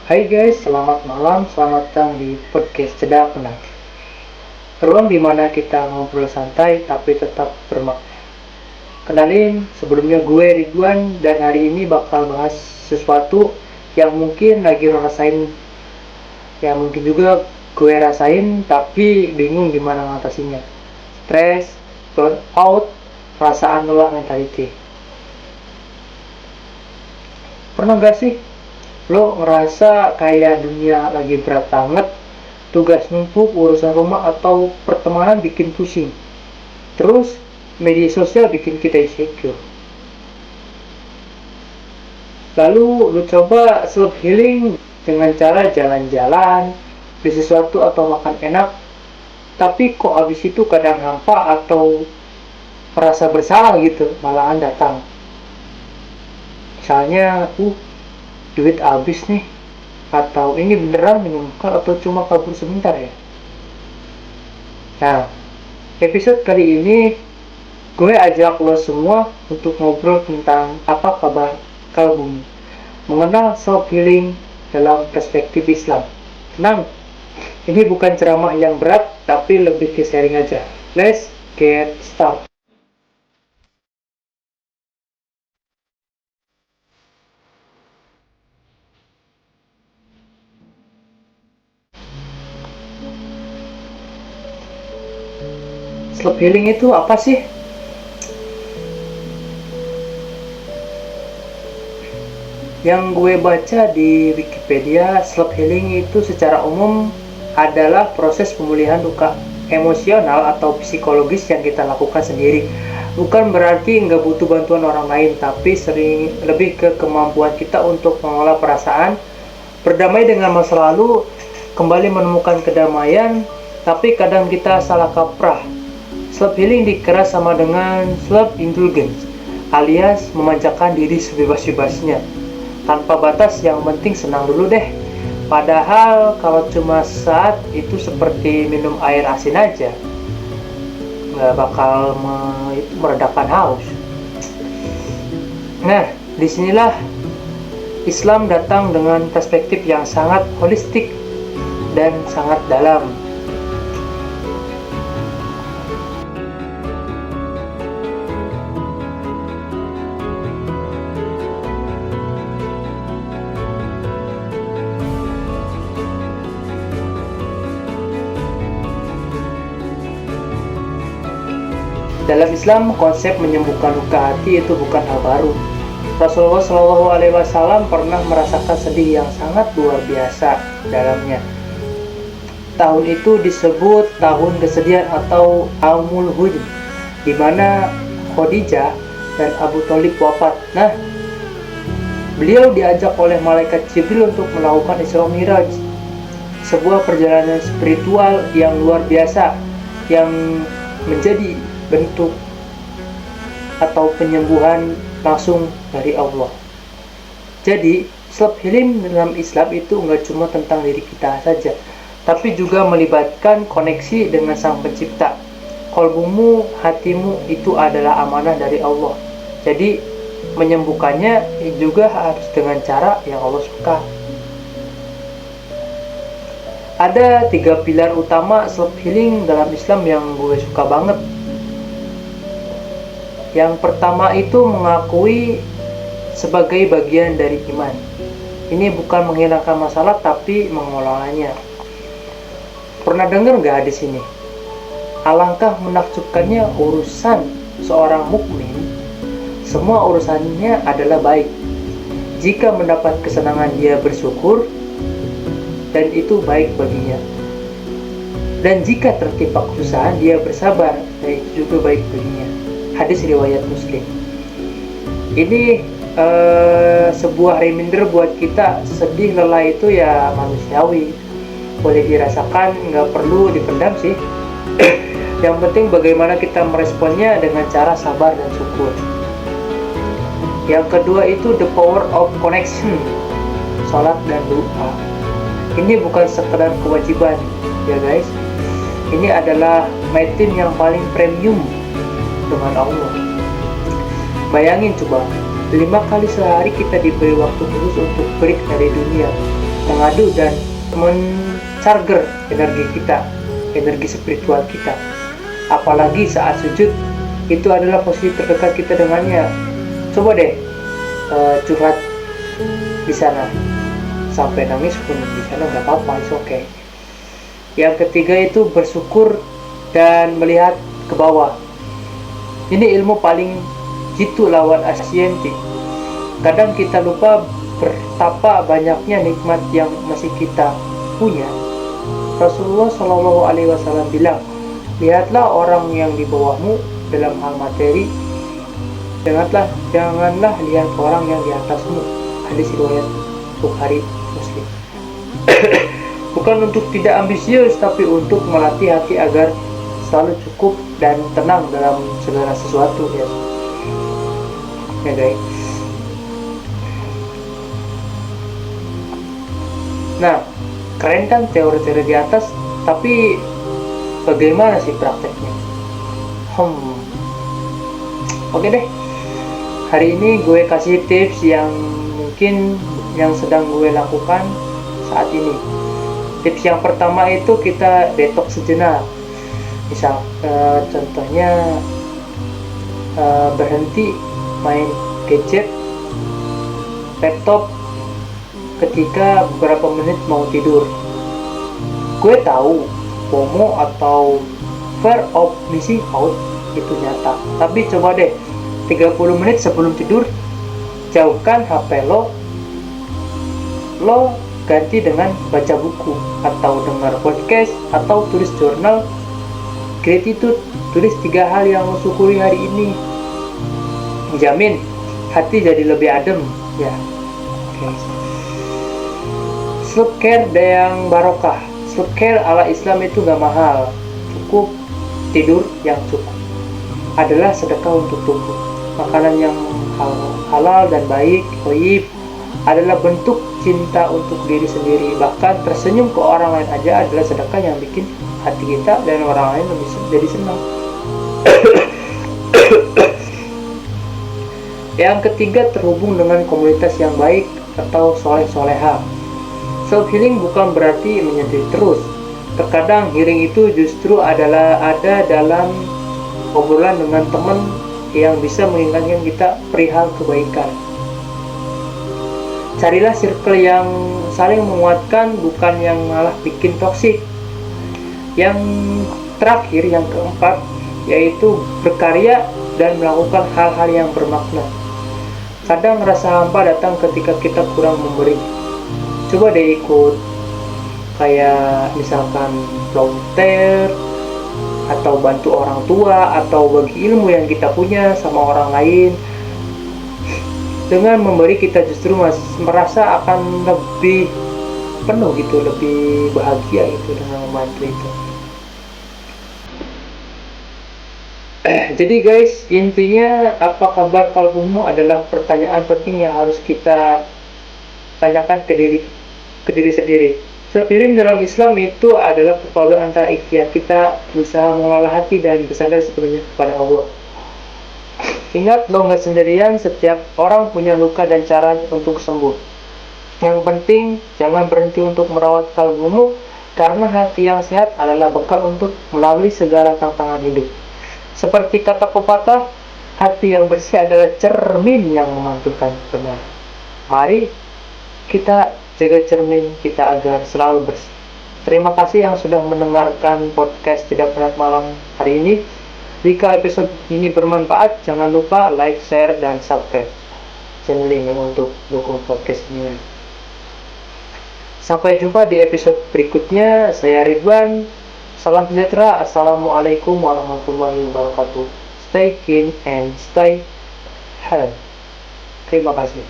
Hai guys, selamat malam, selamat datang di podcast Cedak Penat. Ruang dimana kita ngobrol santai tapi tetap bermakna. Kenalin, sebelumnya gue Ridwan dan hari ini bakal bahas sesuatu yang mungkin lagi lo rasain, yang mungkin juga gue rasain tapi bingung gimana ngatasinya. Stres, burnout, perasaan lelah mentality. Pernah gak sih lo ngerasa kayak dunia lagi berat banget, tugas numpuk, urusan rumah atau pertemanan bikin pusing, terus media sosial bikin kita insecure? Lalu lo coba self healing dengan cara jalan-jalan, beli sesuatu atau makan enak, tapi kok abis itu kadang hampa atau merasa bersalah gitu malahan datang. Misalnya duit habis nih, atau ini beneran menyembuhkan atau cuma kabur sebentar ya. Nah, episode kali ini gue ajak lo semua untuk ngobrol tentang apa kabar kalbum, mengenal self healing dalam perspektif Islam. Tenang, ini bukan ceramah yang berat tapi lebih ke sharing aja. Let's get started. Self healing itu apa sih? Yang gue baca di Wikipedia, self healing itu secara umum adalah proses pemulihan luka emosional atau psikologis yang kita lakukan sendiri. Bukan berarti nggak butuh bantuan orang lain, tapi sering lebih ke kemampuan kita untuk mengolah perasaan, berdamai dengan masa lalu, kembali menemukan kedamaian. Tapi kadang kita salah kaprah. Self healing dikira sama dengan self indulgence, alias memanjakan diri sebebas-bebasnya tanpa batas, yang penting senang dulu deh. Padahal kalau cuma saat itu seperti minum air asin aja, nggak bakal meredakan haus. Nah, disinilah Islam datang dengan perspektif yang sangat holistik dan sangat dalam. Dalam Islam, konsep menyembuhkan luka hati itu bukan hal baru. Rasulullah SAW pernah merasakan sedih yang sangat luar biasa dalamnya. Tahun itu disebut tahun kesedihan atau Aumul Huzn, di mana Khadijah dan Abu Thalib wafat. Nah, beliau diajak oleh malaikat Jibril untuk melakukan Isra Miraj, sebuah perjalanan spiritual yang luar biasa yang menjadi bentuk atau penyembuhan langsung dari Allah. Jadi self healing dalam Islam itu nggak cuma tentang diri kita saja, tapi juga melibatkan koneksi dengan Sang Pencipta. Kolbumu, hatimu itu adalah amanah dari Allah. Jadi menyembuhkannya juga harus dengan cara yang Allah suka. Ada 3 pilar utama self healing dalam Islam yang gue suka banget. Yang pertama itu mengakui sebagai bagian dari iman. Ini bukan menghilangkan masalah tapi mengelolanya. Pernah dengar nggak hadis ini? Alangkah menakjubkannya urusan seorang mukmin, semua urusannya adalah baik. Jika mendapat kesenangan dia bersyukur, dan itu baik baginya. Dan jika tertimpa kesusahan dia bersabar, dan itu juga baik baginya. Hadis riwayat Muslim. Ini sebuah reminder buat kita, sedih lelah itu ya manusiawi, boleh dirasakan, nggak perlu dipendam sih. Yang penting bagaimana kita meresponnya dengan cara sabar dan syukur. Yang kedua itu the power of connection, salat dan doa. Ini bukan sekedar kewajiban ya guys, ini adalah meeting yang paling premium dengan Allah. Bayangin coba, 5 kali sehari kita diberi waktu khusus untuk break dari dunia. mengadu dan mencharger energi kita, energi spiritual kita. Apalagi saat sujud, itu adalah posisi terdekat kita dengannya. Coba deh curhat di sana, sampai nangis pun di sana nggak apa-apa, it's okay. Yang ketiga itu bersyukur dan melihat ke bawah. Ini ilmu paling jitu lawan asyientik. Kadang kita lupa betapa banyaknya nikmat yang masih kita punya. Rasulullah Shallallahu Alaihi Wasallam bilang, lihatlah orang yang di bawahmu dalam hal materi, janganlah lihat orang yang di atasmu. Hadis riwayat Bukhari Muslim. Bukan untuk tidak ambisius, tapi untuk melatih hati agar selalu cukup dan tenang dalam segala sesuatu, ya guys. Nah, keren kan teori-teori di atas, tapi bagaimana sih prakteknya? Oke deh, hari ini gue kasih tips yang mungkin yang sedang gue lakukan saat ini. Tips yang pertama itu kita detox sejenak. Misal contohnya berhenti main gadget, laptop ketika beberapa menit mau tidur. Gue tahu FOMO atau fear of missing out itu nyata, tapi coba deh 30 menit sebelum tidur jauhkan HP lo ganti dengan baca buku atau dengar podcast atau tulis jurnal gratitude. Tulis 3 hal yang lo syukuri hari ini, jamin hati jadi lebih adem, ya. Okay. Self care yang barokah. Self care ala Islam itu gak mahal, cukup tidur yang cukup adalah sedekah untuk tubuh. Makanan yang halal dan baik, thayyib, adalah bentuk cinta untuk diri sendiri. Bahkan tersenyum ke orang lain aja adalah sedekah yang bikin hati kita dan orang lain lebih jadi senang. Yang ketiga, terhubung dengan komunitas yang baik atau soleh-soleha. Self healing bukan berarti menyendiri terus. Terkadang healing itu justru adalah ada dalam obrolan dengan teman yang bisa mengingatkan kita perihal kebaikan. Carilah circle yang saling menguatkan, bukan yang malah bikin toksik. Yang terakhir, yang keempat, yaitu berkarya dan melakukan hal-hal yang bermakna. Kadang rasa hampa datang ketika kita kurang memberi. Coba deh ikut kayak misalkan volunteer, atau bantu orang tua, atau bagi ilmu yang kita punya sama orang lain. Dengan memberi kita justru merasa akan lebih penuh gitu, lebih bahagia gitu dengan membantu itu. Jadi guys, intinya apa kabar kalbumu adalah pertanyaan penting yang harus kita tanyakan ke diri sendiri. Self healing dalam Islam itu adalah perpaduan antara ikhtiar kita berusaha mengolah hati dan bersandar sepenuhnya kepada Allah. Ingat, lo nggak sendirian, setiap orang punya luka dan cara untuk sembuh. Yang penting, jangan berhenti untuk merawat kalbumu, karena hati yang sehat adalah bekal untuk melalui segala tantangan hidup. Seperti kata pepatah, hati yang bersih adalah cermin yang memantulkan benar. Mari kita jaga cermin kita agar selalu bersih. Terima kasih yang sudah mendengarkan podcast Tidak Penat Malam hari ini. Jika episode ini bermanfaat, jangan lupa like, share, dan subscribe channel ini untuk dukung podcast ini. Sampai jumpa di episode berikutnya. Saya Ridwan. Salam sejahtera. Assalamualaikum warahmatullahi wabarakatuh. Stay keen and stay healthy. Terima kasih.